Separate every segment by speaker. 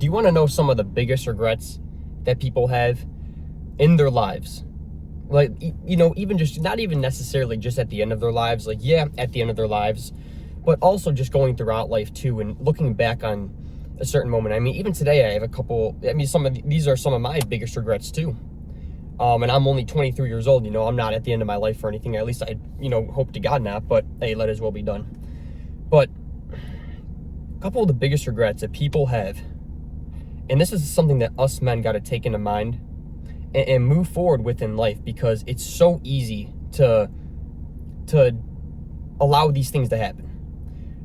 Speaker 1: Do you want to know some of the biggest regrets that people have in their lives? Like, even just, not even necessarily just at the end of their lives, like, yeah, at the end of their lives, but also just going throughout life too, and looking back on a certain moment. I mean, even today I have a couple, these are some of my biggest regrets too. And I'm only 23 years old, I'm not at the end of my life or anything. At least I, hope to God not, but hey, let his will be done. But a couple of the biggest regrets that people have, and this is something that us men got to take into mind and move forward with in life, because it's so easy to allow these things to happen.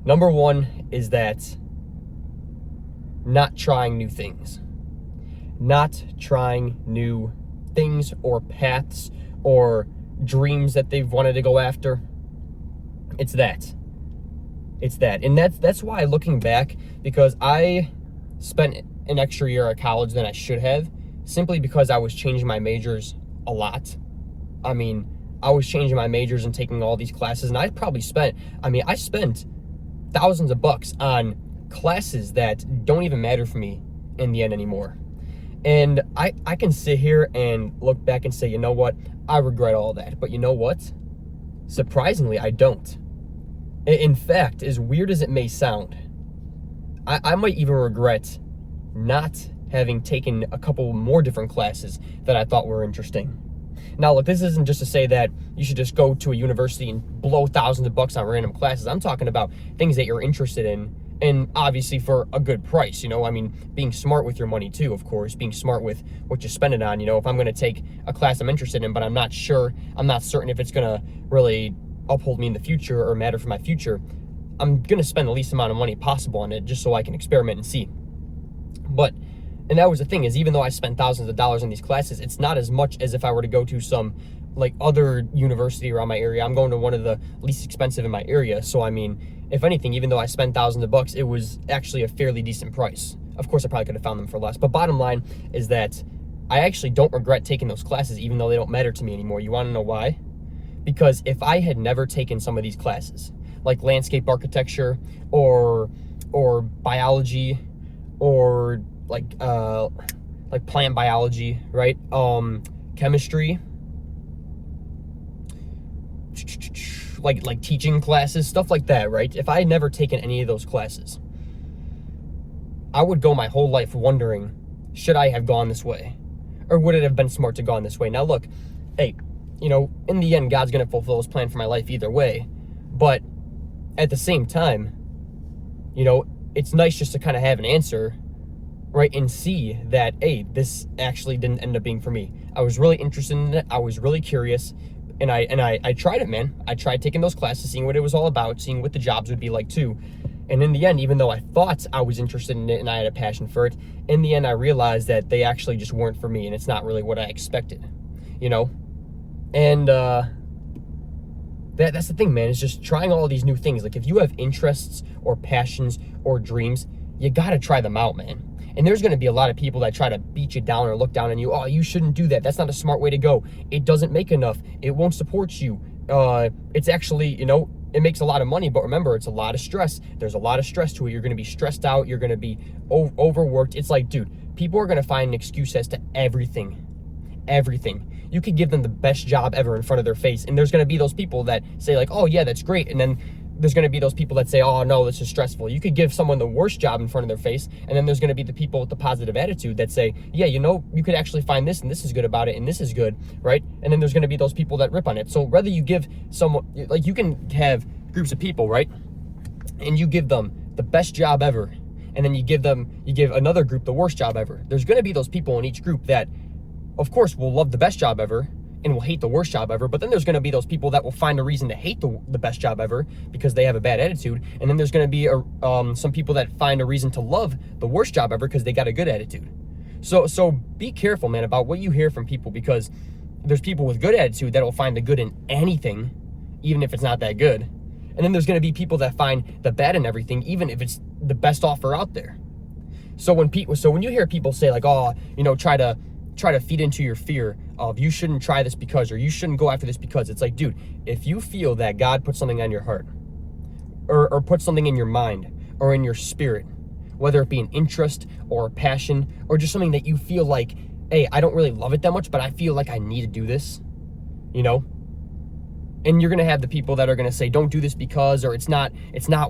Speaker 1: Number one is that not trying new things. Not trying new things or paths or dreams that they've wanted to go after. It's that. And that's why, looking back, because I spent an extra year at college than I should have, simply because I was changing my majors a lot. I mean, I was changing my majors and taking all these classes, and I spent thousands of bucks on classes that don't even matter for me in the end anymore. And I can sit here and look back and say, you know what, I regret all that. But you know what? Surprisingly, I don't. In fact, as weird as it may sound, I might even regret not having taken a couple more different classes that I thought were interesting. Now, look, this isn't just to say that you should just go to a university and blow thousands of bucks on random classes. I'm talking about things that you're interested in, and obviously for a good price, being smart with your money too, of course, being smart with what you spend it on. If I'm going to take a class I'm interested in, but I'm not certain if it's going to really uphold me in the future or matter for my future, I'm going to spend the least amount of money possible on it just so I can experiment and see. And that was the thing, is even though I spent thousands of dollars on these classes, it's not as much as if I were to go to some other university around my area. I'm going to one of the least expensive in my area. So if anything, even though I spent thousands of bucks, it was actually a fairly decent price. Of course, I probably could have found them for less. But bottom line is that I actually don't regret taking those classes, even though they don't matter to me anymore. You want to know why? Because if I had never taken some of these classes, like landscape architecture or biology or like plant biology, right? Chemistry, like teaching classes, stuff like that, right? If I had never taken any of those classes, I would go my whole life wondering, should I have gone this way? Or would it have been smart to gone this way? Now look, hey, in the end, God's going to fulfill his plan for my life either way. But at the same time, it's nice just to kind of have an answer, right? And see that, hey, this actually didn't end up being for me. I was really interested in it. I was really curious. And I tried it, man. I tried taking those classes, seeing what it was all about, seeing what the jobs would be like too. And in the end, even though I thought I was interested in it and I had a passion for it, in the end, I realized that they actually just weren't for me, and it's not really what I expected, And that's the thing, man, is just trying all these new things. Like, if you have interests or passions or dreams, you got to try them out, man. And there's going to be a lot of people that try to beat you down or look down on you. Oh, you shouldn't do that. That's not a smart way to go. It doesn't make enough. It won't support you. It's actually, it makes a lot of money, but remember, it's a lot of stress. There's a lot of stress to it. You're going to be stressed out. You're going to be overworked. It's like, dude, people are going to find an excuse as to everything. You could give them the best job ever in front of their face, and there's going to be those people that say like, oh yeah, that's great, and then there's going to be those people that say, oh no, this is stressful. You could give someone the worst job in front of their face, and then there's going to be the people with the positive attitude that say, yeah, you could actually find this, and this is good about it, and this is good, right? And then there's going to be those people that rip on it. So whether you give someone, like, you can have groups of people, right? And you give them the best job ever, and then you give another group the worst job ever. There's going to be those people in each group that, of course, will love the best job ever and will hate the worst job ever. But then there's going to be those people that will find a reason to hate the best job ever because they have a bad attitude. And then there's going to be some people that find a reason to love the worst job ever because they got a good attitude. So be careful, man, about what you hear from people, because there's people with good attitude that will find the good in anything, even if it's not that good. And then there's going to be people that find the bad in everything, even if it's the best offer out there. So when you hear people say like, oh, try to feed into your fear of you shouldn't try this because, or you shouldn't go after this because, it's like, dude, if you feel that God put something on your heart or put something in your mind or in your spirit whether it be an interest or a passion or just something that you feel like, hey, I don't really love it that much, but I feel like I need to do this, you know? And you're going to have the people that are going to say, don't do this because, or it's not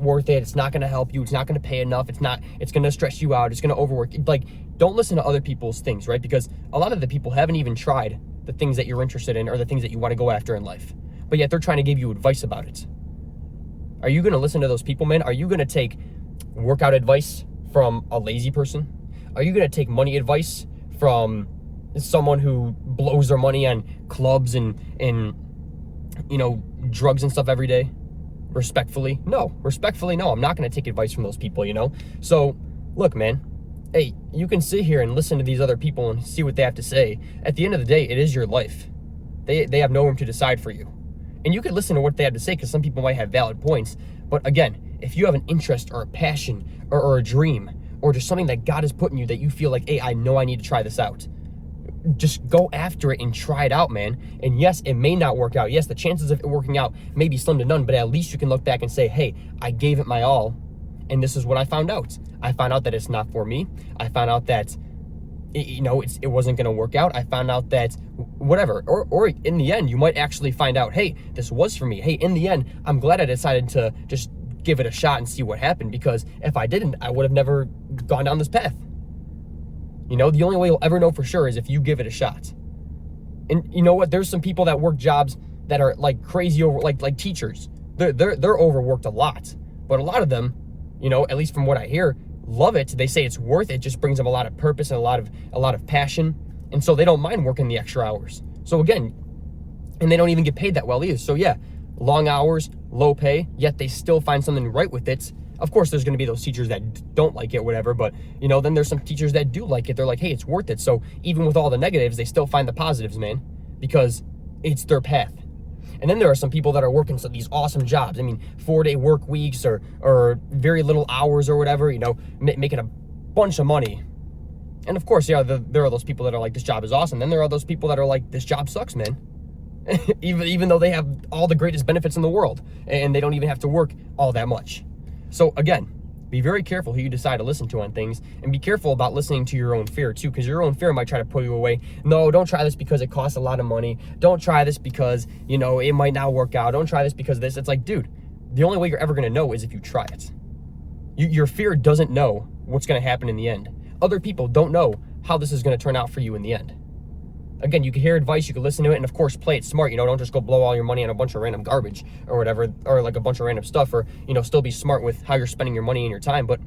Speaker 1: worth it. It's not going to help you. It's not going to pay enough. It's going to stress you out. It's going to overwork. Like, don't listen to other people's things, right? Because a lot of the people haven't even tried the things that you're interested in or the things that you want to go after in life. But yet they're trying to give you advice about it. Are you going to listen to those people, man? Are you going to take workout advice from a lazy person? Are you going to take money advice from someone who blows their money on clubs and you know, drugs and stuff every day? Respectfully, no. I'm not going to take advice from those people, you know? So, look, man, hey, you can sit here and listen to these other people and see what they have to say. At the end of the day, it is your life. They have no room to decide for you. And you could listen to what they have to say because some people might have valid points. But again, if you have an interest or a passion or a dream or just something that God has put in you that you feel like, hey, I know I need to try this out, just go after it and try it out, man. And yes, it may not work out. Yes, the chances of it working out may be slim to none, but at least you can look back and say, hey, I gave it my all, and this is what I found out. I found out that it's not for me. I found out that, you know, it wasn't going to work out. I found out that whatever, or in the end, you might actually find out, hey, this was for me. Hey, in the end, I'm glad I decided to just give it a shot and see what happened, because if I didn't, I would have never gone down this path. You know, the only way you'll ever know for sure is if you give it a shot. And you know what? There's some people that work jobs that are like crazy over, like teachers. They're overworked a lot. But a lot of them, you know, at least from what I hear, love it. They say it's worth it. Just brings them a lot of purpose and a lot of passion. And so they don't mind working the extra hours. So again, and they don't even get paid that well either. So yeah, long hours, low pay, yet they still find something right with it. Of course, there's going to be those teachers that don't like it, whatever, but, you know, then there's some teachers that do like it. They're like, hey, it's worth it. So even with all the negatives, they still find the positives, man, because it's their path. And then there are some people that are working these awesome jobs. I mean, 4-day work weeks or very little hours or whatever, you know, making a bunch of money. And of course, yeah, there are those people that are like, this job is awesome. Then there are those people that are like, this job sucks, man. even though they have all the greatest benefits in the world and they don't even have to work all that much. So again, be very careful who you decide to listen to on things, and be careful about listening to your own fear too, because your own fear might try to pull you away. No, don't try this because it costs a lot of money. Don't try this because, you know, it might not work out. Don't try this because of this. It's like, dude, the only way you're ever going to know is if you try it. Your fear doesn't know what's going to happen in the end. Other people don't know how this is going to turn out for you in the end. Again, you can hear advice, you can listen to it, and of course, play it smart. You know, don't just go blow all your money on a bunch of random garbage or whatever, or like a bunch of random stuff, or, you know, still be smart with how you're spending your money and your time. But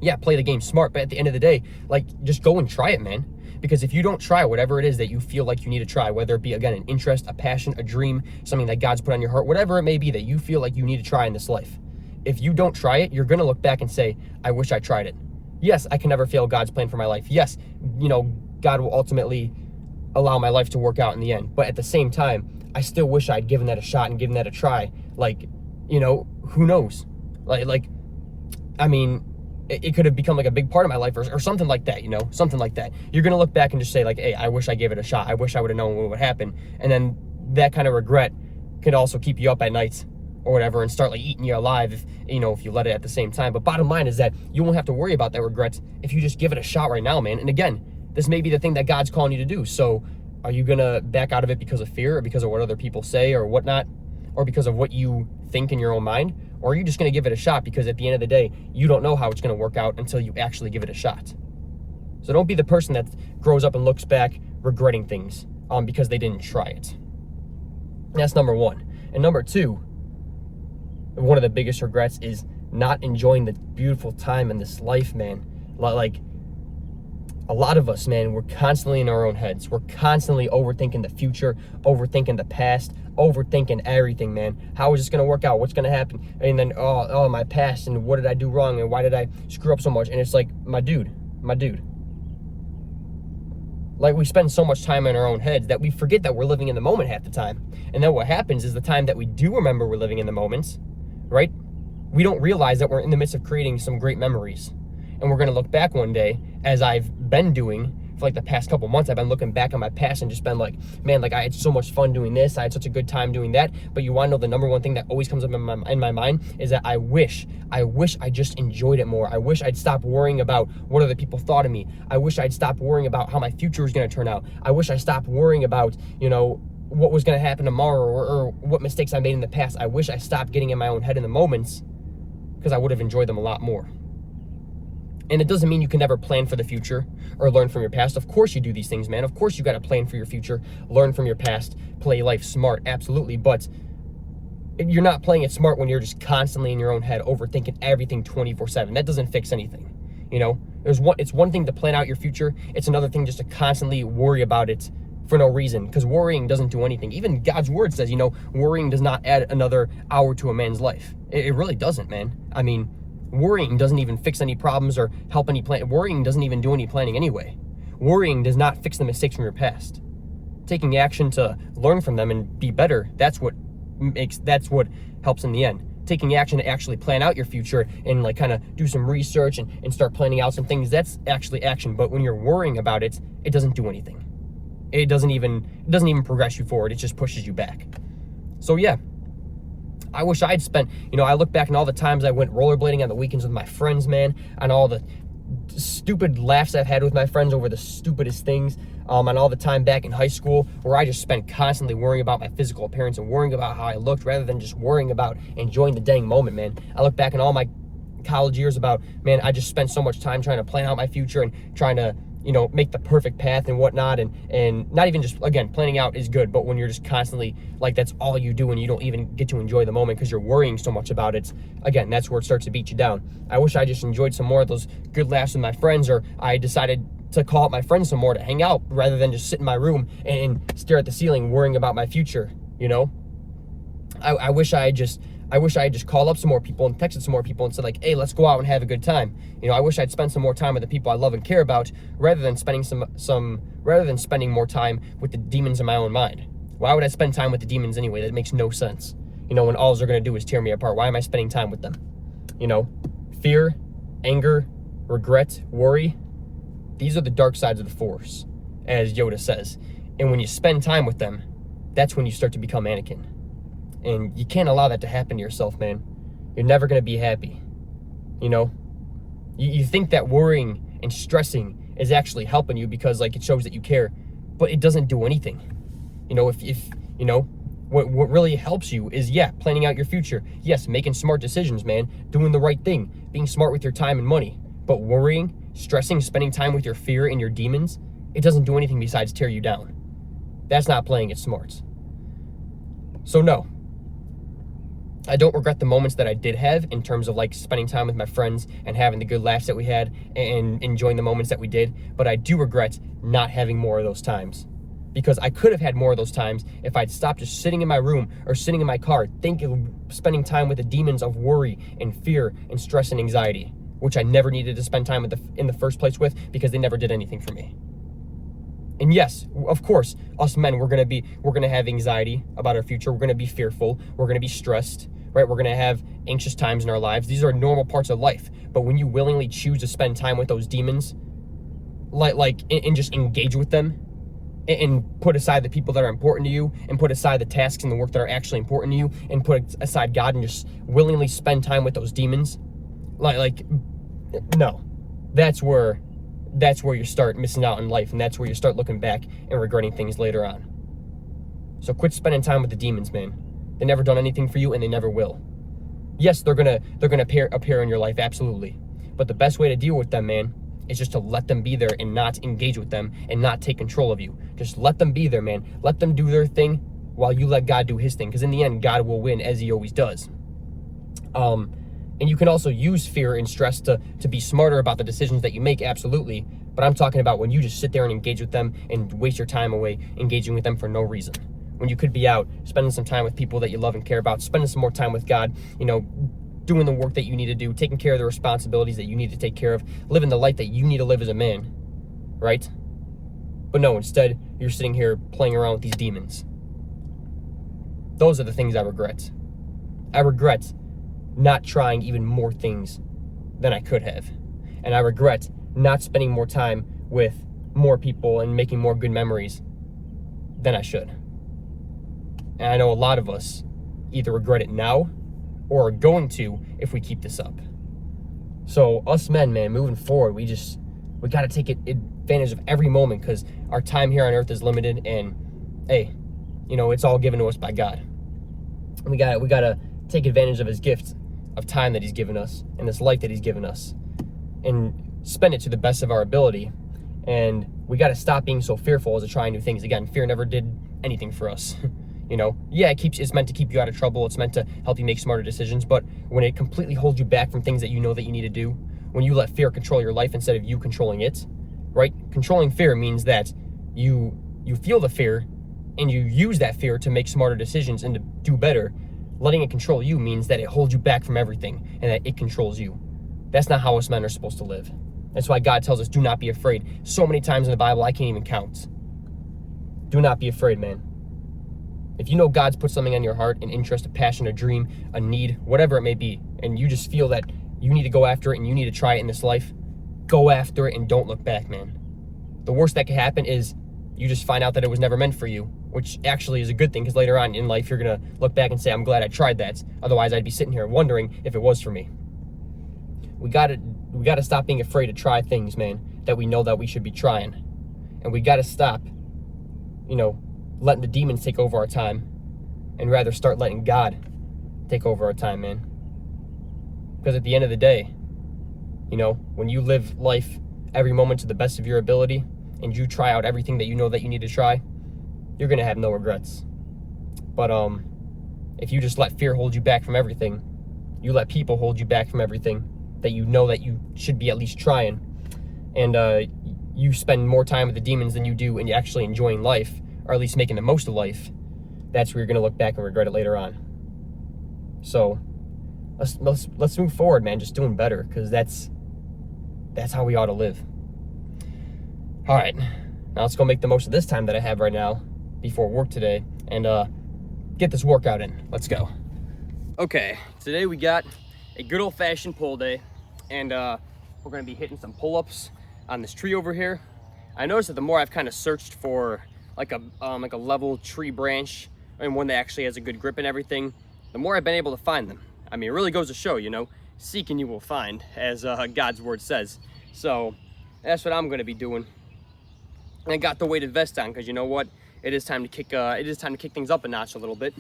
Speaker 1: yeah, play the game smart. But at the end of the day, like, just go and try it, man. Because if you don't try whatever it is that you feel like you need to try, whether it be, again, an interest, a passion, a dream, something that God's put on your heart, whatever it may be that you feel like you need to try in this life, if you don't try it, you're going to look back and say, I wish I tried it. Yes, I can never fail God's plan for my life. Yes, you know, God will ultimately allow my life to work out in the end. But at the same time, I still wish I'd given that a shot and given that a try. Like, you know, who knows? Like, I mean, it could have become like a big part of my life or something like that, you know, something like that. You're going to look back and just say like, hey, I wish I gave it a shot. I wish I would have known what would happen. And then that kind of regret could also keep you up at night or whatever and start like eating you alive if, you know, if you let it at the same time. But bottom line is that you won't have to worry about that regret if you just give it a shot right now, man. And again, this may be the thing that God's calling you to do. So are you going to back out of it because of fear or because of what other people say or whatnot, or because of what you think in your own mind? Or are you just going to give it a shot because at the end of the day, you don't know how it's going to work out until you actually give it a shot? So don't be the person that grows up and looks back regretting things because they didn't try it. And that's number one. And number two, one of the biggest regrets is not enjoying the beautiful time in this life, man. Like, a lot of us, man, we're constantly in our own heads. We're constantly overthinking the future, overthinking the past, overthinking everything, man. How is this going to work out? What's going to happen? And then, oh, my past, and what did I do wrong? And why did I screw up so much? And it's like, my dude. Like, we spend so much time in our own heads that we forget that we're living in the moment half the time. And then what happens is the time that we do remember we're living in the moments, right? We don't realize that we're in the midst of creating some great memories. And we're going to look back one day, as I've been doing for like the past couple months, I've been looking back on my past and just been like, man, like I had so much fun doing this. I had such a good time doing that. But you want to know the number one thing that always comes up in my mind is that I wish I just enjoyed it more. I wish I'd stop worrying about what other people thought of me. I wish I'd stop worrying about how my future was going to turn out. I wish I stopped worrying about, you know, what was going to happen tomorrow or what mistakes I made in the past. I wish I stopped getting in my own head in the moments, because I would have enjoyed them a lot more. And it doesn't mean you can never plan for the future or learn from your past. Of course you do these things, man. Of course you got to plan for your future, learn from your past, play life smart, absolutely. But you're not playing it smart when you're just constantly in your own head, overthinking everything 24/7. That doesn't fix anything. You know, it's one thing to plan out your future. It's another thing just to constantly worry about it for no reason, because worrying doesn't do anything. Even God's word says, you know, worrying does not add another hour to a man's life. It really doesn't, man. I mean, worrying doesn't even fix any problems or help any plan. Worrying doesn't even do any planning anyway. Worrying does not fix the mistakes from your past. Taking action to learn from them and be better, that's what helps in the end. Taking action to actually plan out your future and like kind of do some research and start planning out some things, that's actually action. But when you're worrying about it, it doesn't do anything. It doesn't even progress you forward. It just pushes you back. So yeah, I wish I'd spent, you know, I look back on all the times I went rollerblading on the weekends with my friends, man, on all the stupid laughs I've had with my friends over the stupidest things, on all the time back in high school where I just spent constantly worrying about my physical appearance and worrying about how I looked rather than just worrying about enjoying the dang moment, man. I look back on all my college years about, man, I just spent so much time trying to plan out my future and trying to, you know, make the perfect path and whatnot, and not even just, again, planning out is good, but when you're just constantly like that's all you do and you don't even get to enjoy the moment because you're worrying so much about it, again, that's where it starts to beat you down. I wish I just enjoyed some more of those good laughs with my friends, or I decided to call up my friends some more to hang out rather than just sit in my room and stare at the ceiling worrying about my future, you know? I wish I had just called up some more people and texted some more people and said like, hey, let's go out and have a good time. You know, I wish I'd spent some more time with the people I love and care about rather than spending more time with the demons in my own mind. Why would I spend time with the demons anyway? That makes no sense. You know, when all they're going to do is tear me apart. Why am I spending time with them? You know, fear, anger, regret, worry. These are the dark sides of the force, as Yoda says. And when you spend time with them, that's when you start to become Anakin. And you can't allow that to happen to yourself, man. You're never going to be happy. You know, you think that worrying and stressing is actually helping you because like it shows that you care, but it doesn't do anything. You know, if you know, what really helps you is, yeah, planning out your future. Yes, making smart decisions, man. Doing the right thing. Being smart with your time and money. But worrying, stressing, spending time with your fear and your demons, it doesn't do anything besides tear you down. That's not playing it smart. So no, I don't regret the moments that I did have in terms of like spending time with my friends and having the good laughs that we had and enjoying the moments that we did. But I do regret not having more of those times, because I could have had more of those times if I'd stopped just sitting in my room or sitting in my car spending time with the demons of worry and fear and stress and anxiety, which I never needed to spend time in the first place with, because they never did anything for me. And yes, of course, us men, we're gonna have anxiety about our future. We're gonna be fearful. We're gonna be stressed, right? We're gonna have anxious times in our lives. These are normal parts of life. But when you willingly choose to spend time with those demons, and just engage with them, and put aside the people that are important to you, and put aside the tasks and the work that are actually important to you, and put aside God, and just willingly spend time with those demons, no, that's where you start missing out in life, and that's where you start looking back and regretting things later on. So quit spending time with the demons, man. They never done anything for you, and they never will. Yes, they're gonna appear in your life, absolutely. But the best way to deal with them, man, is just to let them be there and not engage with them and not take control of you. Just let them be there, man. Let them do their thing while you let God do his thing, because in the end, God will win, as he always does. And you can also use fear and stress to be smarter about the decisions that you make, absolutely. But I'm talking about when you just sit there and engage with them and waste your time away engaging with them for no reason. When you could be out spending some time with people that you love and care about, spending some more time with God, you know, doing the work that you need to do, taking care of the responsibilities that you need to take care of, living the life that you need to live as a man, right? But no, instead, you're sitting here playing around with these demons. Those are the things I regret. I regret not trying even more things than I could have. And I regret not spending more time with more people and making more good memories than I should. And I know a lot of us either regret it now or are going to if we keep this up. So us men, man, moving forward, we got to take advantage of every moment, because our time here on earth is limited, and hey, it's all given to us by God. And we got to take advantage of his gift of time that he's given us and this life that he's given us and spend it to the best of our ability. And we got to stop being so fearful as to try new things. Again, fear never did anything for us. Yeah, it's meant to keep you out of trouble. It's meant to help you make smarter decisions. But when it completely holds you back from things that you know that you need to do, when you let fear control your life instead of you controlling it, right? Controlling fear means that you feel the fear and you use that fear to make smarter decisions and to do better. Letting it control you means that it holds you back from everything and that it controls you. That's not how us men are supposed to live. That's why God tells us, do not be afraid. So many times in the Bible, I can't even count. Do not be afraid, man. If you know God's put something on your heart, an interest, a passion, a dream, a need, whatever it may be, and you just feel that you need to go after it and you need to try it in this life, go after it and don't look back, man. The worst that could happen is you just find out that it was never meant for you, which actually is a good thing, because later on in life, you're going to look back and say, I'm glad I tried that. Otherwise, I'd be sitting here wondering if it was for me. We got to stop being afraid to try things, man, that we know that we should be trying. And we got to stop, letting the demons take over our time, and rather start letting God take over our time, man. Because at the end of the day, when you live life every moment to the best of your ability and you try out everything that you know that you need to try, you're going to have no regrets. But if you just let fear hold you back from everything, you let people hold you back from everything that you know that you should be at least trying, and you spend more time with the demons than you do in actually enjoying life, or at least making the most of life, that's where you're going to look back and regret it later on. So let's move forward, man, just doing better, because that's how we ought to live. All right, now let's go make the most of this time that I have right now before work today and get this workout in. Let's go. Okay, today we got a good old-fashioned pull day, and we're going to be hitting some pull-ups on this tree over here. I noticed that the more I've kind of searched for like a level tree branch and one that actually has a good grip and everything, the more I've been able to find them. I mean, it really goes to show, seek and you will find, as God's word says. So that's what I'm going to be doing. And I got the weighted vest on because you know what? It is time to kick things up a notch a little bit.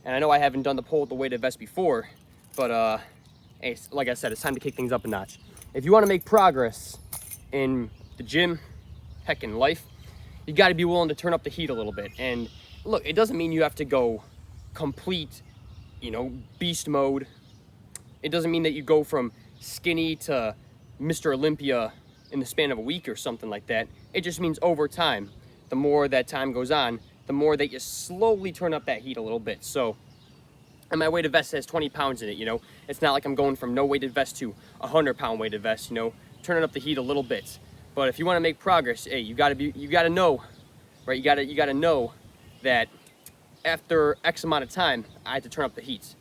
Speaker 1: And I know I haven't done the pull with the weighted vest before, but hey, like I said, it's time to kick things up a notch. If you want to make progress in the gym, heck, in life, you got to be willing to turn up the heat a little bit. And look, it doesn't mean you have to go complete, beast mode. It doesn't mean that you go from skinny to Mr. Olympia in the span of a week or something like that. It just means over time, the more that time goes on, the more that you slowly turn up that heat a little bit. So, and my weighted vest has 20 pounds in it, It's not like I'm going from no weighted vest to 100-pound weighted vest, turning up the heat a little bit. But if you want to make progress, hey, you got to know, right? You got to know that after X amount of time, I had to turn up the heat.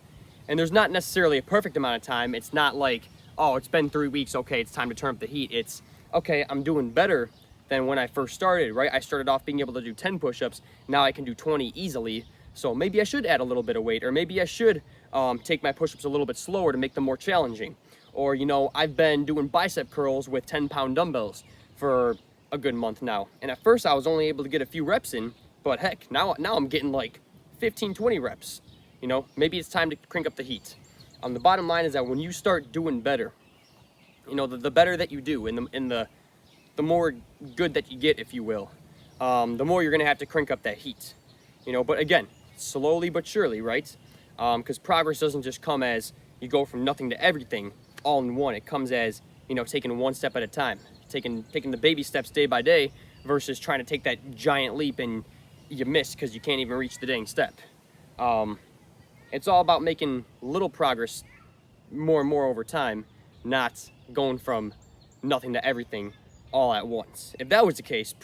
Speaker 1: And there's not necessarily a perfect amount of time. It's not like, oh, it's been 3 weeks, okay, it's time to turn up the heat. It's, okay, I'm doing better than when I first started, right? I started off being able to do 10 push-ups. Now I can do 20 easily. So maybe I should add a little bit of weight, or maybe I should take my push-ups a little bit slower to make them more challenging. Or, I've been doing bicep curls with 10-pound dumbbells for a good month now. And at first I was only able to get a few reps in, but heck, now I'm getting like 15, 20 reps. Maybe it's time to crank up the heat. The bottom line is that when you start doing better, the better that you do, and the more good that you get, if you will, the more you're gonna have to crank up that heat. But again, slowly but surely, right? Because progress doesn't just come as you go from nothing to everything all in one. It comes as, taking one step at a time, taking the baby steps day by day versus trying to take that giant leap and you miss because you can't even reach the dang step. It's all about making little progress more and more over time, not going from nothing to everything all at once. If that was the case,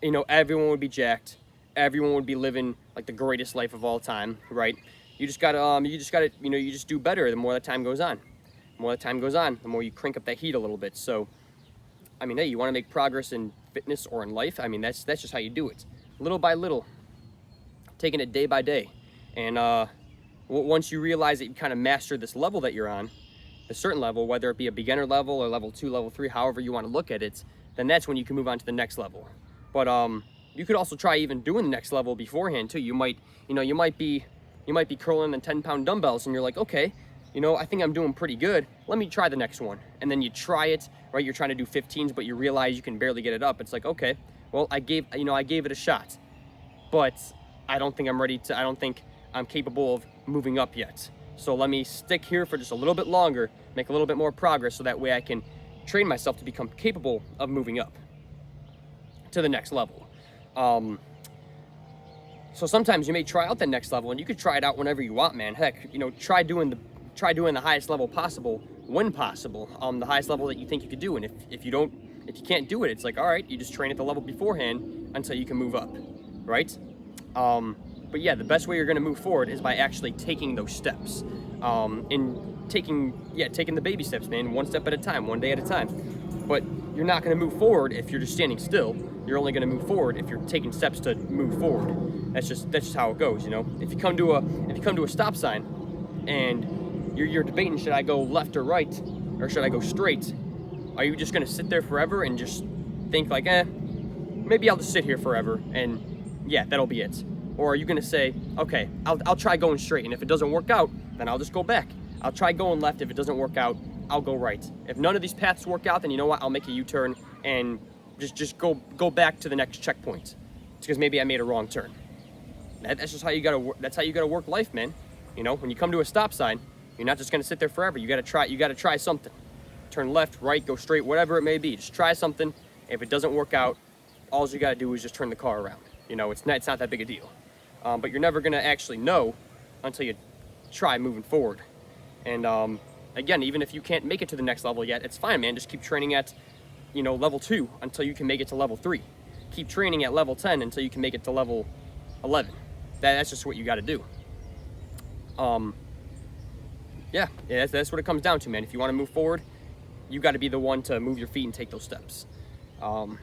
Speaker 1: everyone would be jacked. Everyone would be living like the greatest life of all time, right? You just gotta, you just do better the more that time goes on. The more that time goes on, the more you crank up that heat a little bit. So, I mean, hey, you want to make progress in fitness or in life, I mean, that's just how you do it. Little by little, taking it day by day. And once you realize that you kind of mastered this level that you're on, a certain level, whether it be a beginner level or level 2, level 3, however you want to look at it, then that's when you can move on to the next level. But you could also try even doing the next level beforehand too. You might be curling the 10-pound dumbbells and you're like, okay, I think I'm doing pretty good. Let me try the next one. And then you try it, right? You're trying to do 15s, but you realize you can barely get it up. It's like, okay, well, I gave it a shot, but I don't think I'm capable of moving up yet. So let me stick here for just a little bit longer, make a little bit more progress, so that way I can train myself to become capable of moving up to the next level. So sometimes you may try out the next level, and you could try it out whenever you want, man. Heck, try doing the highest level possible when possible, the highest level that you think you could do. And if you can't do it, it's like, all right, you just train at the level beforehand until you can move up, right? But yeah, the best way you're going to move forward is by actually taking those steps, taking the baby steps, man, one step at a time, one day at a time. But you're not going to move forward if you're just standing still. You're only going to move forward if you're taking steps to move forward. That's just how it goes, If you come to a stop sign and you're debating, should I go left or right, or should I go straight? Are you just going to sit there forever and just think like, maybe I'll just sit here forever and yeah, that'll be it? Or are you going to say, okay, I'll try going straight, and if it doesn't work out, then I'll just go back. I'll try going left. If it doesn't work out, I'll go right. If none of these paths work out, then you know what? I'll make a U-turn and just go back to the next checkpoint. It's because maybe I made a wrong turn. That's just how you gotta work life, man. When you come to a stop sign, you're not just gonna sit there forever. You gotta try something. Turn left, right, go straight, whatever it may be. Just try something. If it doesn't work out, all you gotta do is just turn the car around. It's not that big a deal. But you're never gonna actually know until you try moving forward. And again, even if you can't make it to the next level yet, it's fine, man. Just keep training at level 2 until you can make it to level 3. Keep training at level 10 until you can make it to level 11. That's just what you got to do. Yeah, that's what it comes down to, man. If you want to move forward, you got to be the one to move your feet and take those steps. And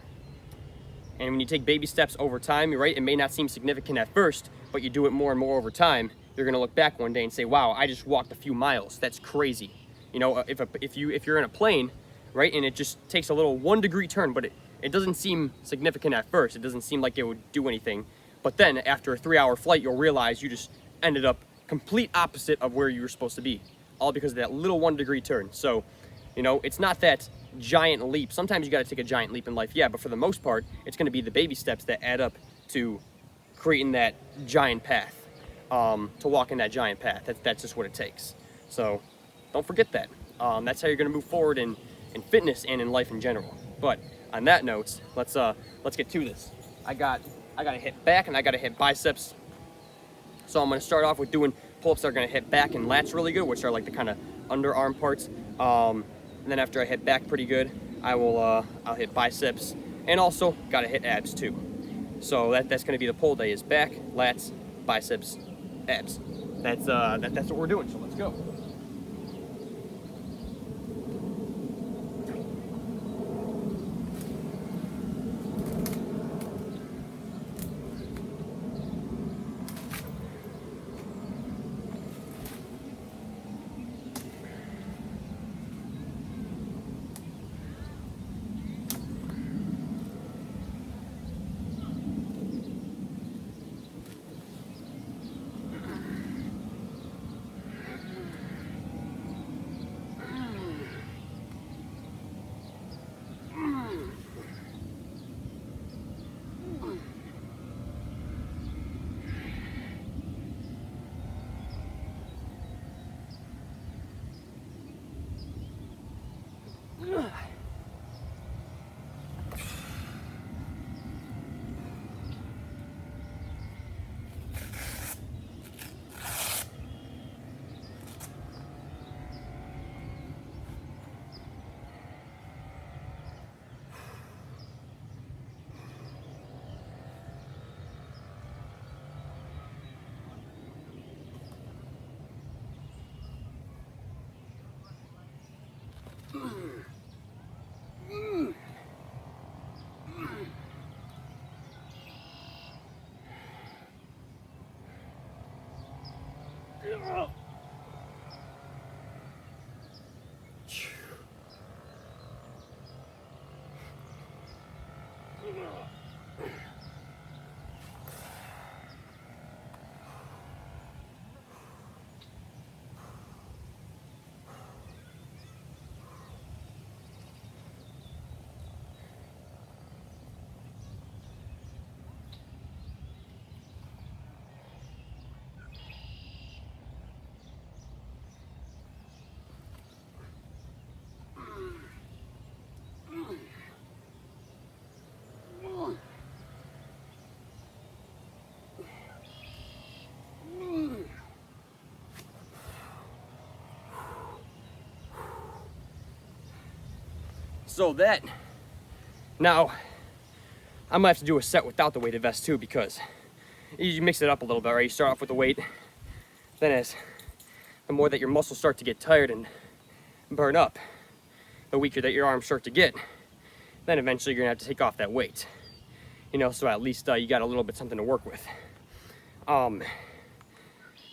Speaker 1: when you take baby steps over time, right, it may not seem significant at first, but you do it more and more over time, you're going to look back one day and say, wow, I just walked a few miles. That's crazy. If you're in a plane, right, and it just takes a little 1-degree turn, but it doesn't seem significant at first. It doesn't seem like it would do anything. But then after a 3-hour flight, you'll realize you just ended up complete opposite of where you were supposed to be, all because of that little 1-degree turn. So, it's not that giant leap. Sometimes you got to take a giant leap in life, yeah, but for the most part, it's going to be the baby steps that add up to creating that giant path, to walk in that giant path. That's just what it takes. So don't forget that. That's how you're going to move forward in fitness and in life in general. But on that note, let's get to this. I got to hit back and I got to hit biceps. So I'm going to start off with doing pull-ups that are going to hit back and lats really good, which are like the kind of underarm parts. And then after I hit back pretty good, I'll hit biceps, and also got to hit abs too. So that's going to be the pull day, is back, lats, biceps, abs. That's what we're doing. So let's go. So that, now, I might have to do a set without the weighted vest too, because you mix it up a little bit, right? You start off with the weight, then as the more that your muscles start to get tired and burn up, the weaker that your arms start to get, then eventually you're gonna have to take off that weight. You know, so at least you got a little bit something to work with.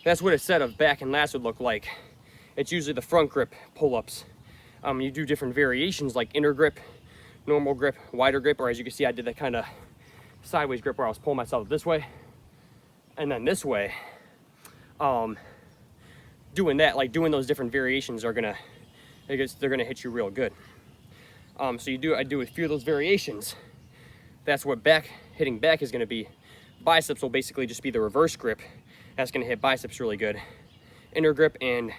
Speaker 1: That's what a set of back and lats would look like. It's usually the front grip pull-ups. You do different variations like inner grip, normal grip, wider grip, or as you can see, I did that kind of sideways grip where I was pulling myself this way and then this way. Doing that, like doing those different variations are gonna, they're gonna hit you real good. So I do a few of those variations. That's what hitting back is gonna be. Biceps will basically just be the reverse grip. That's gonna hit biceps really good. Inner grip and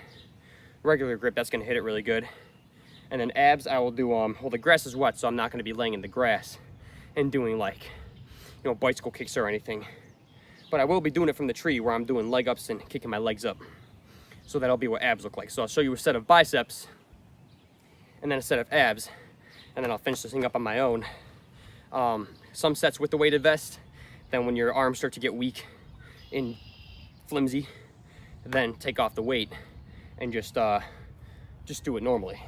Speaker 1: regular grip, that's gonna hit it really good. And then abs, I will do, well, the grass is wet, so I'm not gonna be laying in the grass and doing like, you know, bicycle kicks or anything. But I will be doing it from the tree where I'm doing leg ups and kicking my legs up. So that'll be what abs look like. So I'll show you a set of biceps and then a set of abs, and then I'll finish this thing up on my own. Some sets with the weighted vest, then when your arms start to get weak and flimsy, then take off the weight and just do it normally.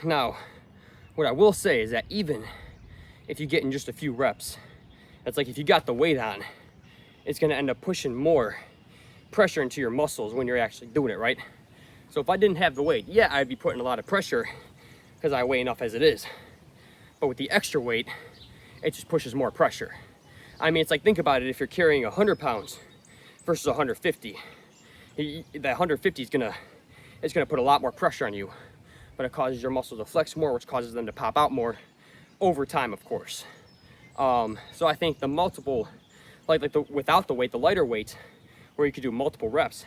Speaker 1: Now, what I will say is that even if you get in just a few reps, it's like if you got the weight on, it's gonna end up pushing more pressure into your muscles when you're actually doing it, right? So if I didn't have the weight, yeah, I'd be putting a lot of pressure because I weigh enough as it is. But with the extra weight, it just pushes more pressure. I mean, it's like, think about it, if you're carrying 100 pounds versus 150, that 150 is gonna put a lot more pressure on you, but it causes your muscles to flex more, which causes them to pop out more over time, of course. So I think the multiple, without the weight, the lighter weight, where you could do multiple reps,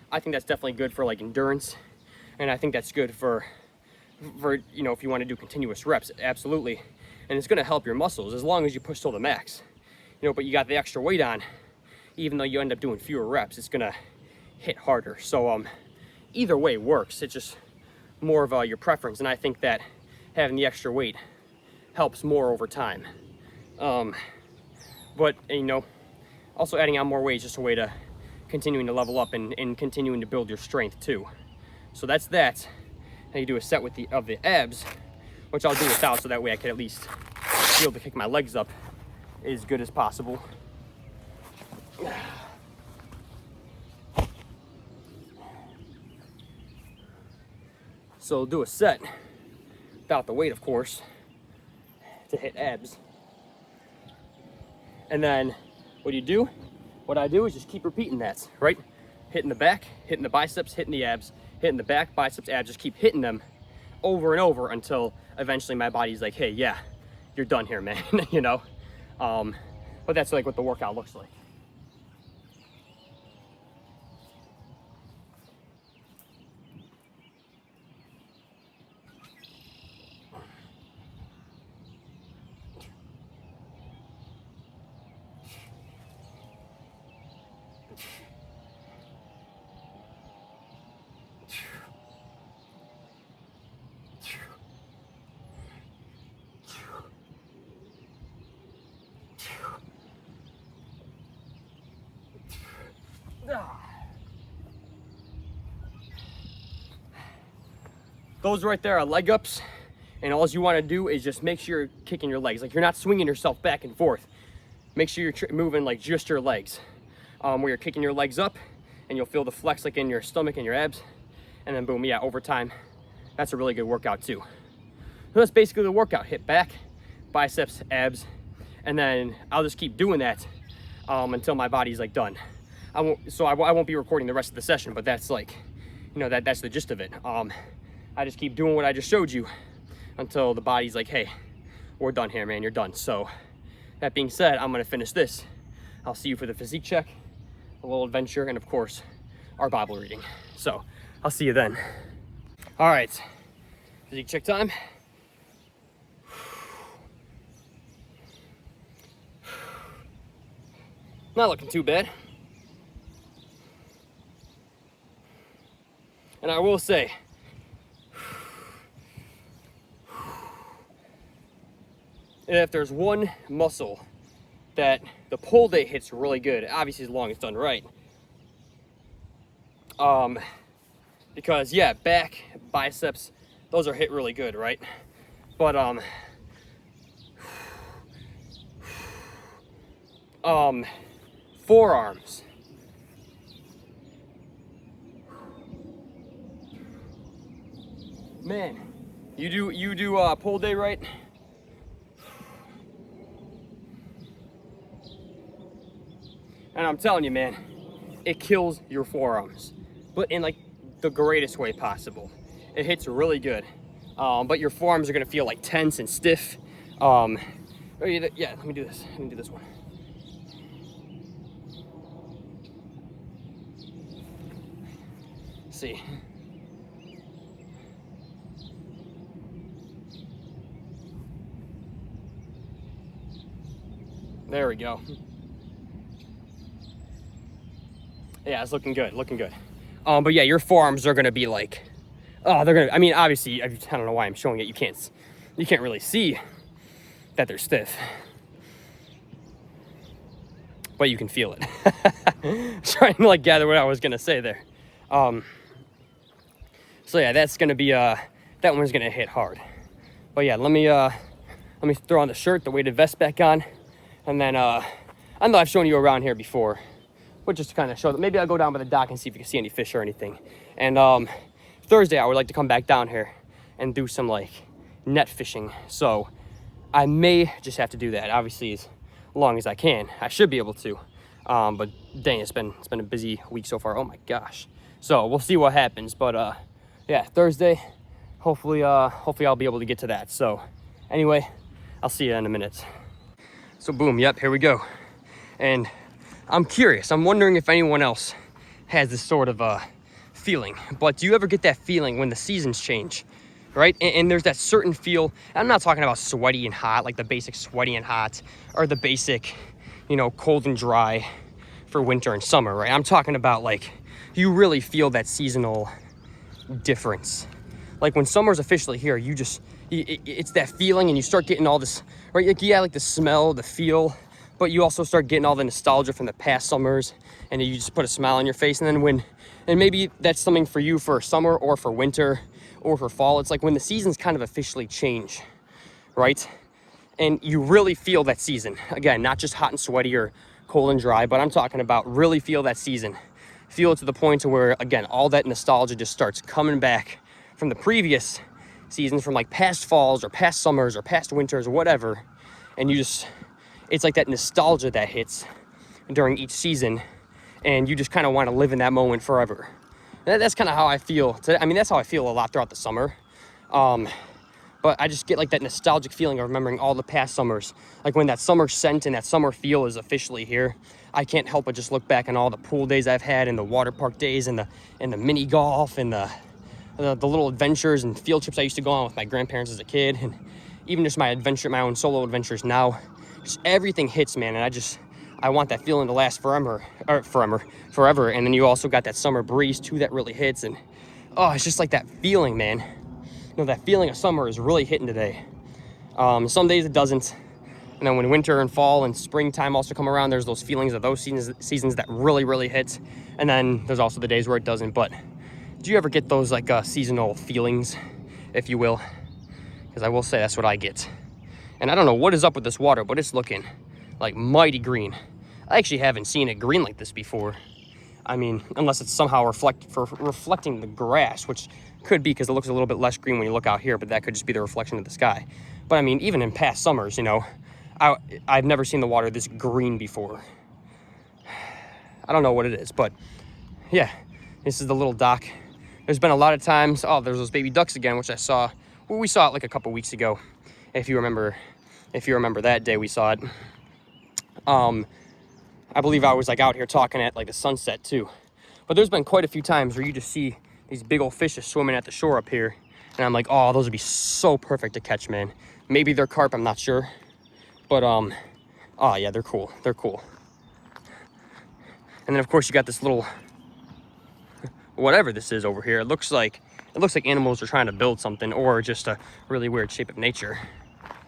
Speaker 1: I think that's definitely good for like endurance, and I think that's good for you know, if you want to do continuous reps, absolutely. And it's going to help your muscles as long as you push till the max, you know. But you got the extra weight on, even though you end up doing fewer reps, it's going to hit harder. So either way works. It's just more of your preference, and I think that having the extra weight helps more over time. But you know, also adding on more weight is just a way to continuing to level up and continuing to build your strength too. So that's that. Now you do a set with the abs, which I'll do without, so that way I can at least be able to kick my legs up as good as possible. So do a set without the weight, of course, to hit abs. And then what I do is just keep repeating that, right? Hitting the back, hitting the biceps, hitting the abs, hitting the back, biceps, abs, just keep hitting them over and over until eventually my body's like, hey, yeah, you're done here, man, you know? But that's like what the workout looks like. Those right there are leg ups, and all you want to do is just make sure you're kicking your legs. Like, you're not swinging yourself back and forth. Make sure you're moving like just your legs, where you're kicking your legs up, and you'll feel the flex like in your stomach and your abs, and then boom, yeah, over time, that's a really good workout too. So that's basically the workout. Hit back, biceps, abs, and then I'll just keep doing that until my body's like done. I won't be recording the rest of the session, but that's like, you know, that's the gist of it. I just keep doing what I just showed you until the body's like, hey, we're done here, man, you're done. So that being said, I'm gonna finish this. I'll see you for the physique check, a little adventure, and of course, our Bible reading. So I'll see you then. All right, physique check time. Not looking too bad. And I will say, if there's one muscle that the pull day hits really good, obviously as long as it's done right. Because yeah, back, biceps, those are hit really good, right? But forearms. Man, you do pull day right? And I'm telling you, man, it kills your forearms, but in like the greatest way possible. It hits really good, but your forearms are gonna feel like tense and stiff. Yeah, let me do this. Let me do this one. See. There we go. Yeah, it's looking good, looking good. But yeah, your forearms are gonna be like, oh, they're gonna, I mean, obviously, I don't know why I'm showing it. You can't really see that they're stiff, but you can feel it. Trying to like gather what I was gonna say there. So yeah, that's gonna be, that one's gonna hit hard. But yeah, let me throw on the shirt, the weighted vest back on, and then, I know I've shown you around here before, but just to kind of show that maybe I'll go down by the dock and see if you can see any fish or anything. And Thursday I would like to come back down here and do some like net fishing. So I may just have to do that, obviously, as long as I can. I should be able to. But dang, it's been a busy week so far. Oh my gosh. So we'll see what happens. But yeah, Thursday, hopefully I'll be able to get to that. So anyway, I'll see you in a minute. So boom, yep, here we go. And I'm curious, I'm wondering if anyone else has this sort of feeling, but do you ever get that feeling when the seasons change, right? And there's that certain feel. I'm not talking about sweaty and hot, like the basic sweaty and hot, or the basic, you know, cold and dry for winter and summer, right? I'm talking about like, you really feel that seasonal difference. Like when summer's officially here, you just, it's that feeling, and you start getting all this, right? Like, yeah, like the smell, the feel, but you also start getting all the nostalgia from the past summers, and you just put a smile on your face. And then and maybe that's something for you for summer or for winter or for fall. It's like when the seasons kind of officially change, right? And you really feel that season. Again, not just hot and sweaty or cold and dry, but I'm talking about really feel that season. Feel it to the point to where, again, all that nostalgia just starts coming back from the previous seasons, from like past falls or past summers or past winters or whatever. And you just, it's like that nostalgia that hits during each season, and you just kind of want to live in that moment forever. That's kind of how I feel today. I mean, that's how I feel a lot throughout the summer. But I just get like that nostalgic feeling of remembering all the past summers. Like when that summer scent and that summer feel is officially here, I can't help but just look back on all the pool days I've had, and the water park days, and the mini golf, and the little adventures and field trips I used to go on with my grandparents as a kid, and even just my own solo adventures now. Just everything hits, man, and I want that feeling to last forever. And then you also got that summer breeze too that really hits, and oh, it's just like that feeling, man. You know, that feeling of summer is really hitting today. Some days it doesn't. And then when winter and fall and springtime also come around, there's those feelings of those seasons that really, really hit. And then there's also the days where it doesn't. But do you ever get those like seasonal feelings, if you will? Because I will say that's what I get. And I don't know what is up with this water, but it's looking like mighty green. I actually haven't seen it green like this before. I mean, unless it's somehow reflecting the grass, which could be because it looks a little bit less green when you look out here, but that could just be the reflection of the sky. But I mean, even in past summers, you know, I've never seen the water this green before. I don't know what it is, but yeah, this is the little dock. There's been a lot of times, oh, there's those baby ducks again, which we saw it like a couple weeks ago. If you remember that day we saw it. I believe I was like out here talking at like the sunset too. But there's been quite a few times where you just see these big old fishes swimming at the shore up here. And I'm like, oh, those would be so perfect to catch, man. Maybe they're carp, I'm not sure. But, oh yeah, they're cool. They're cool. And then of course you got this little, whatever this is over here. It looks like animals are trying to build something, or just a really weird shape of nature.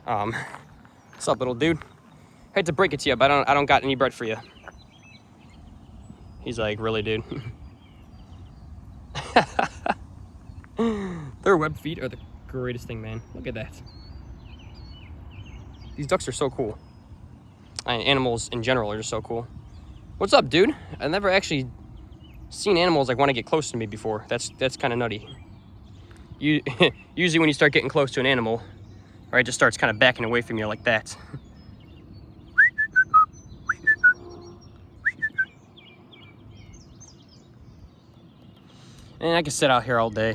Speaker 1: What's up, little dude? Hate to break it to you, but I don't got any bread for you. He's like, really, dude? Their web feet are the greatest thing, man. Look at that. These ducks are so cool. Animals in general are just so cool. What's up, dude? I've never actually seen animals like want to get close to me before. That's kind of nutty. Usually when you start getting close to an animal, or it just starts kind of backing away from you like that. And I can sit out here all day.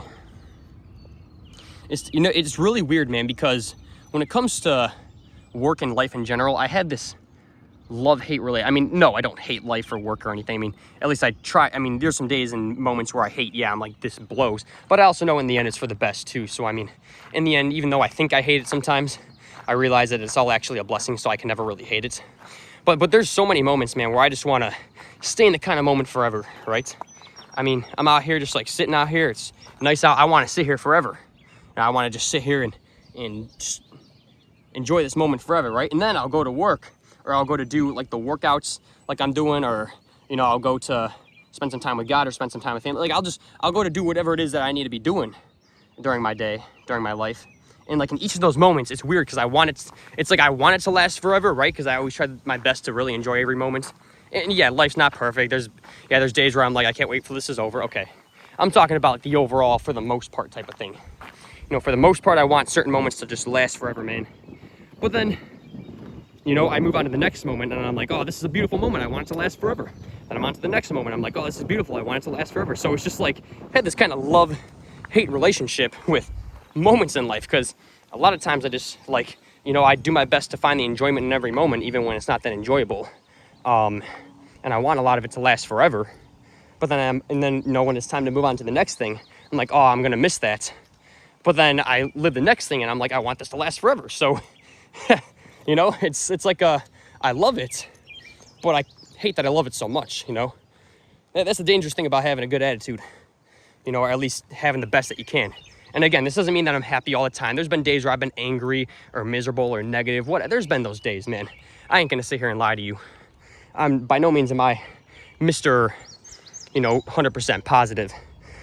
Speaker 1: It's really weird, man, because when it comes to work and life in general, I had this love-hate relate. I mean, no, I don't hate life or work or anything. I mean, at least I try. I mean, there's some days and moments where I hate, yeah, I'm like, this blows. But I also know in the end it's for the best too. So, I mean, in the end, even though I think I hate it sometimes, I realize that it's all actually a blessing, so I can never really hate it. But there's so many moments, man, where I just want to stay in the kind of moment forever, right? I mean, I'm out here just like sitting out here. It's nice out. I want to sit here forever. And I want to just sit here and just enjoy this moment forever, right? And then I'll go to work, or I'll go to do like the workouts like I'm doing, or, you know, I'll go to spend some time with God or spend some time with family. Like I'll go to do whatever it is that I need to be doing during my day, during my life. And like in each of those moments, it's weird because it's like I want it to last forever, right? Because I always try my best to really enjoy every moment. And yeah, life's not perfect. There's days where I'm like, I can't wait till this is over. Okay. I'm talking about the overall, for the most part type of thing. You know, for the most part, I want certain moments to just last forever, man. But then, you know, I move on to the next moment and I'm like, oh, this is a beautiful moment. I want it to last forever. Then I'm on to the next moment. I'm like, oh, this is beautiful. I want it to last forever. So it's just like, I had this kind of love-hate relationship with moments in life, because a lot of times I just like, you know, I do my best to find the enjoyment in every moment, even when it's not that enjoyable. And I want a lot of it to last forever. But then, you know, when it's time to move on to the next thing, I'm like, oh, I'm going to miss that. But then I live the next thing and I'm like, I want this to last forever. So, you know, it's like I love it, but I hate that I love it so much, you know. That's the dangerous thing about having a good attitude, you know, or at least having the best that you can. And again, this doesn't mean that I'm happy all the time. There's been days where I've been angry or miserable or negative. There's been those days, man. I ain't going to sit here and lie to you. By no means am I Mr., you know, 100% positive.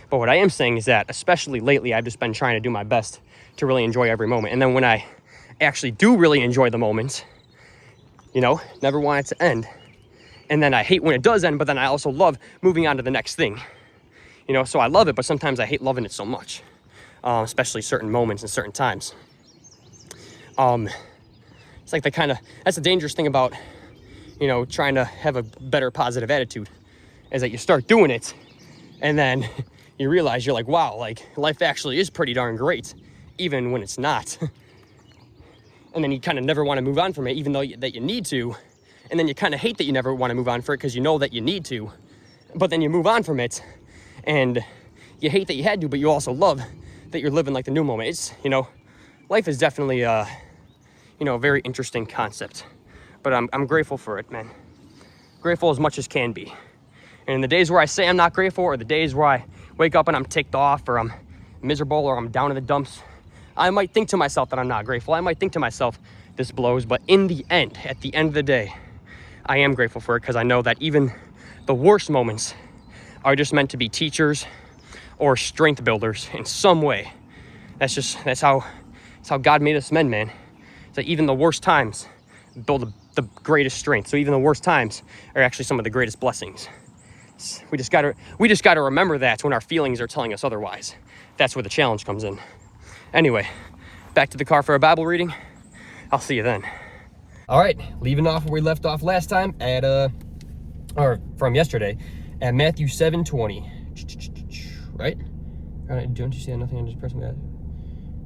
Speaker 1: But what I am saying is that, especially lately, I've just been trying to do my best to really enjoy every moment. And then when I actually do really enjoy the moment, you know, never want it to end. And then I hate when it does end, but then I also love moving on to the next thing. You know, so I love it, but sometimes I hate loving it so much, especially certain moments and certain times. It's like that's the dangerous thing about, trying to have a better positive attitude, is that you start doing it and then you realize you're like, wow, like life actually is pretty darn great, even when it's not. And then you kind of never want to move on from it, even though that you need to. And then you kind of hate that you never want to move on for it because you know that you need to. But then you move on from it and you hate that you had to, but you also love that you're living like the new moment. It's, life is definitely a very interesting concept. But I'm grateful for it, man. Grateful as much as can be. And the days where I say I'm not grateful, or the days where I wake up and I'm ticked off, or I'm miserable, or I'm down in the dumps, I might think to myself that I'm not grateful. I might think to myself, this blows. But in the end, at the end of the day, I am grateful for it, because I know that even the worst moments are just meant to be teachers or strength builders in some way. That's how God made us men, man. So even the worst times build the greatest strength. So even the worst times are actually some of the greatest blessings. We just gotta remember that when our feelings are telling us otherwise. That's where the challenge comes in. Anyway, back to the car for a Bible reading. I'll see you then. All right, leaving off where we left off last time from yesterday, at Matthew 7:20. Right? Don't you see that nothing on this person?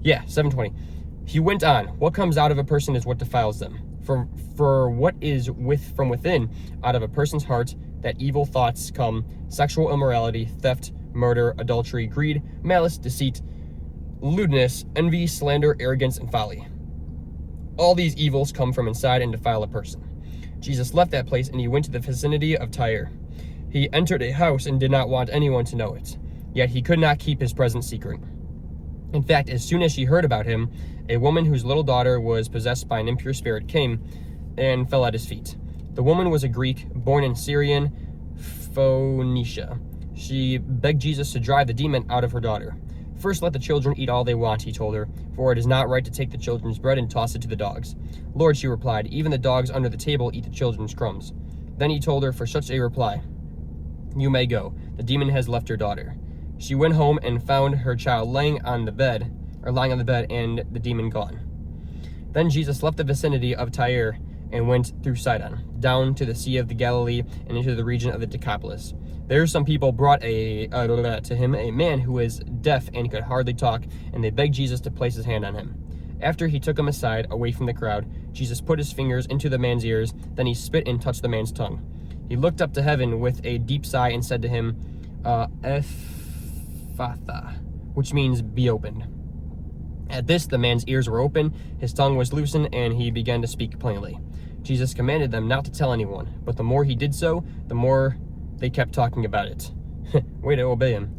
Speaker 1: Yeah, 7:20. He went on, what comes out of a person is what defiles them. For what is from within, out of a person's heart, that evil thoughts come: sexual immorality, theft, murder, adultery, greed, malice, deceit, lewdness, envy, slander, arrogance, and folly. All these evils come from inside and defile a person. Jesus left that place and he went to the vicinity of Tyre. He entered a house and did not want anyone to know it. Yet he could not keep his presence secret. In fact, as soon as she heard about him, a woman whose little daughter was possessed by an impure spirit came and fell at his feet. The woman was a Greek, born in Syrian Phoenicia. She begged Jesus to drive the demon out of her daughter. First, let the children eat all they want, he told her, for it is not right to take the children's bread and toss it to the dogs. Lord, she replied, even the dogs under the table eat the children's crumbs. Then he told her for such a reply, you may go. The demon has left your daughter. She went home and found her child lying on the bed, and the demon gone. Then Jesus left the vicinity of Tyre and went through Sidon, down to the Sea of the Galilee and into the region of the Decapolis. There some people brought to him a man who was deaf and could hardly talk, and they begged Jesus to place his hand on him. After he took him aside, away from the crowd, Jesus put his fingers into the man's ears, then he spit and touched the man's tongue. He looked up to heaven with a deep sigh and said to him, Ephatha, which means be opened. At this, the man's ears were open, his tongue was loosened, and he began to speak plainly. Jesus commanded them not to tell anyone, but the more he did so, the more they kept talking about it. Way to obey him.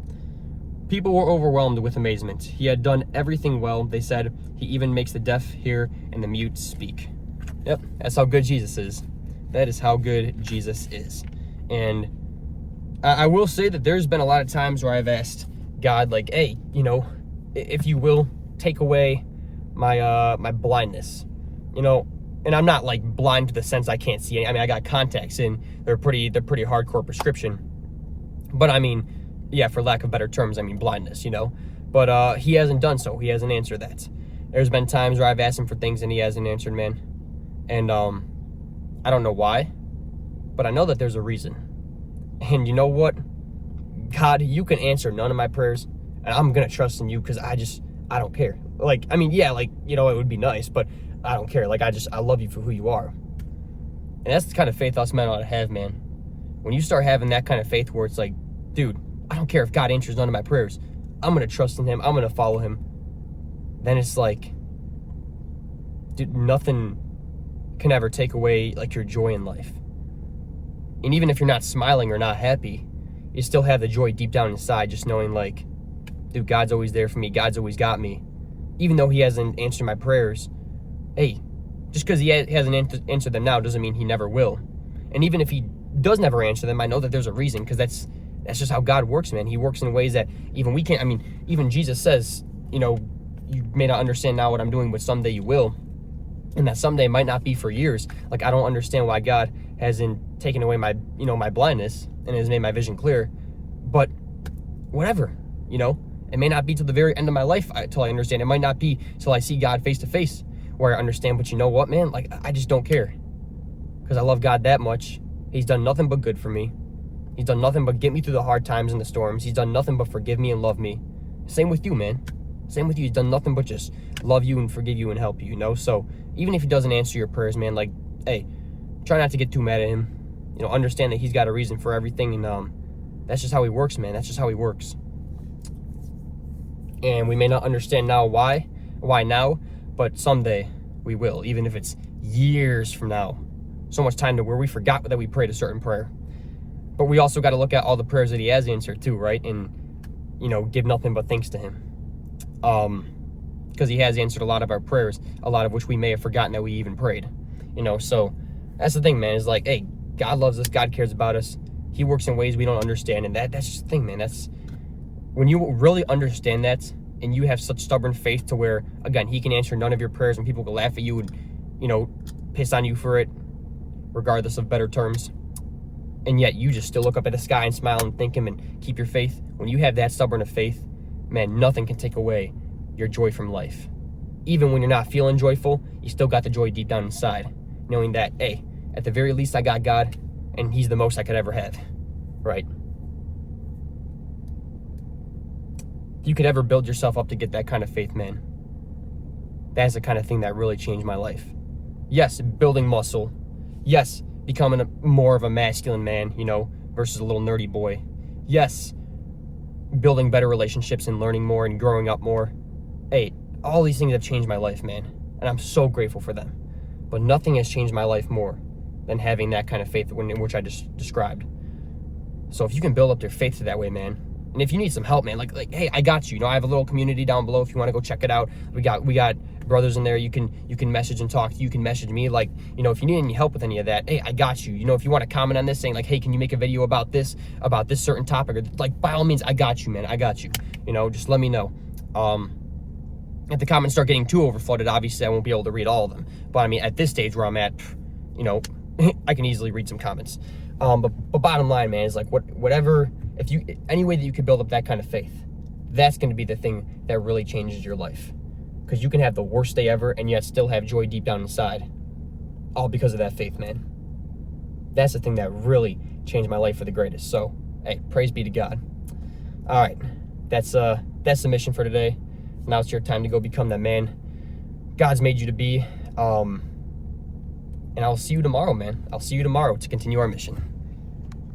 Speaker 1: People were overwhelmed with amazement. He had done everything well, they said. He even makes the deaf hear and the mute speak. Yep, that's how good Jesus is. That is how good Jesus is. And I will say that there's been a lot of times where I've asked God, like, hey, if you will, take away my my blindness, and I'm not like blind to the sense I can't see any. I mean, I got contacts and they're pretty hardcore prescription, but I mean, yeah, for lack of better terms, I mean blindness, but he hasn't done so. He hasn't answered that. There's been times where I've asked him for things and he hasn't answered, man, and I don't know why, but I know that there's a reason. And you know what, God, you can answer none of my prayers, and I'm gonna trust in you, because I don't care. Like, I mean, yeah, like, it would be nice, but I don't care. Like, I love you for who you are. And that's the kind of faith us men ought to have, man. When you start having that kind of faith where it's like, dude, I don't care if God answers none of my prayers. I'm going to trust in him. I'm going to follow him. Then it's like, dude, nothing can ever take away, like, your joy in life. And even if you're not smiling or not happy, you still have the joy deep down inside, just knowing, like, dude, God's always there for me. God's always got me. Even though he hasn't answered my prayers, hey, just because he hasn't answered them now doesn't mean he never will. And even if he does never answer them, I know that there's a reason, because that's just how God works, man. He works in ways that even we can't. I mean, even Jesus says, you may not understand now what I'm doing, but someday you will. And that someday might not be for years. Like, I don't understand why God hasn't taken away my, my blindness and has made my vision clear. But whatever, It may not be till the very end of my life till I understand. It might not be till I see God face to face. where I understand, but you know what, man? Like, I just don't care. Because I love God that much. He's done nothing but good for me. He's done nothing but get me through the hard times and the storms. He's done nothing but forgive me and love me. Same with you, man. Same with you. He's done nothing but just love you and forgive you and help you, you know? So even if he doesn't answer your prayers, man, like, hey, try not to get too mad at him. You know, understand that he's got a reason for everything, and that's just how he works, man. That's just how he works. And we may not understand now why now, but someday we will, even if it's years from now. So much time to where we forgot that we prayed a certain prayer. But we also got to look at all the prayers that he has answered too, right? And, you know, give nothing but thanks to him. Because he has answered a lot of our prayers, a lot of which we may have forgotten that we even prayed. You know, so that's the thing, man, is like, hey, God loves us, God cares about us. He works in ways we don't understand, and that's just the thing, man. That's when you really understand that, and you have such stubborn faith to where, again, he can answer none of your prayers, and people can laugh at you and, you know, piss on you for it, regardless of better terms. And yet you just still look up at the sky and smile and thank him and keep your faith. When you have that stubborn of faith, man, nothing can take away your joy from life. Even when you're not feeling joyful, you still got the joy deep down inside, knowing that, hey, at the very least, I got God, and he's the most I could ever have, right? If you could ever build yourself up to get that kind of faith, man, that's the kind of thing that really changed my life. Yes, building muscle. Yes, becoming more of a masculine man, you know, versus a little nerdy boy. Yes, building better relationships and learning more and growing up more. Hey, all these things have changed my life, man, and I'm so grateful for them. But nothing has changed my life more than having that kind of faith in which I just described. So if you can build up your faith to that way, man, and if you need some help, man, like hey, I got you. You know, I have a little community down below if you want to go check it out. We got brothers in there. You can message and talk. You can message me, like, you know, if you need any help with any of that, hey, I got you. You know, if you want to comment on this saying like, hey, can you make a video about this certain topic, or like, by all means, I got you, man. I got you. You know, just let me know. If the comments start getting too overflooded, obviously I won't be able to read all of them. But I mean, at this stage where I'm at, you know, I can easily read some comments. But bottom line, man, is like whatever, any way that you can build up that kind of faith, that's going to be the thing that really changes your life. Because you can have the worst day ever and yet still have joy deep down inside. All because of that faith, man. That's the thing that really changed my life for the greatest. So, hey, praise be to God. All right, that's the mission for today. Now it's your time to go become that man God's made you to be. And I'll see you tomorrow, man. I'll see you tomorrow to continue our mission.